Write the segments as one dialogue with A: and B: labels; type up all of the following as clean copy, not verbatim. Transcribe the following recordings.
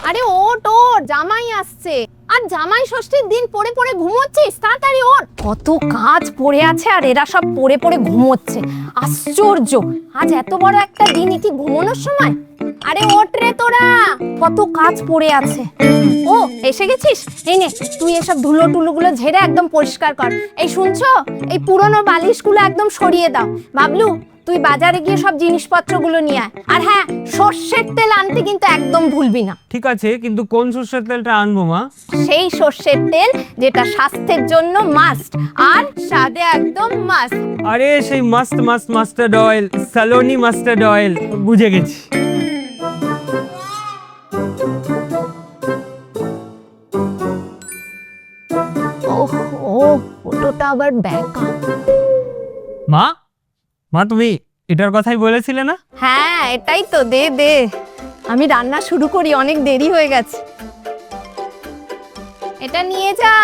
A: আরে ওঠ ওঠ, জামাই আসছে। আর জামাই ষষ্ঠীর দিন পড়ে পড়ে ঘুমোচ্ছিস? তাড়াতাড়ি ওঠ, কত কাজ পড়ে আছে আর এরা সব পড়ে পড়ে ঘুমোচ্ছে। আশ্চর্য, আজ এত বড় একটা দিন, কি ঘুমানোর সময়? আরে ওঠ রে তোরা, কত কাজ পড়ে আছে। ও এসে গেছিস? এই নে, তুই এসব ধুলো টুলোগুলো ঝেড়ে একদম পরিষ্কার কর। এই শুনছো, এই পুরনো বালিশগুলো একদম সরিয়ে দাও। বাবলু, তুই বাজারে গিয়ে সব জিনিসপত্রগুলো নিয়ে আয়। আর হ্যাঁ, সর্ষের তেল আনতে কিন্তু একদম ভুলবি না।
B: ঠিক আছে, কিন্তু কোন সর্ষের তেলটা আনবো মা?
A: সেই সর্ষের তেল যেটা স্বাস্থ্যের জন্য মাস্ট আর স্বাদে একদম মাস্ট।
B: আরে সেই must must mustard oil, Saloni mustard oil, বুঝে গেছি।
A: ও ফটোটা আবার ব্যাকআপ।
B: মা, মা তুমি এটার কথাই বলেছিলে না?
A: হ্যাঁ এটাই তো, দে দে, আমি রান্না শুরু করি, অনেক দেরি হয়ে গেছে। এটা নিয়ে যা।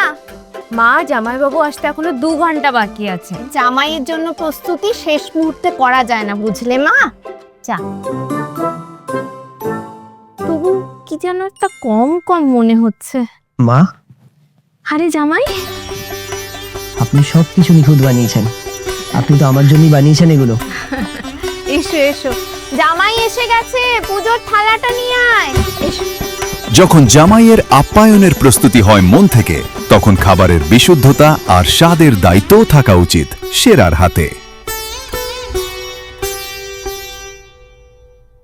C: মা, জামাইবাবু আসতে এখনো 2 ঘন্টা বাকি আছে।
A: জামাইয়ের জন্য প্রস্তুতি শেষ মুহূর্তে করা যায় না, বুঝলে মা? যা।
C: তবু কি যেন একটা কম কম মনে হচ্ছে।
D: মা,
C: আরে জামাই,
D: আপনি সবকিছু নিখুঁত বানিয়েছেন। আপনি তো আমার জন্যই বানিয়েছেন এগুলো।
A: এসো এসো, জামাই এসে গেছে, পুজোর থালাটা নিয়ে আয়। এসো।
E: যখন জামাইয়ের আপ্যায়নের প্রস্তুতি হয় মন থেকে, তখন খাবারের বিশুদ্ধতা আর স্বাদের দায়িত্বও থাকা উচিত সেরার হাতে।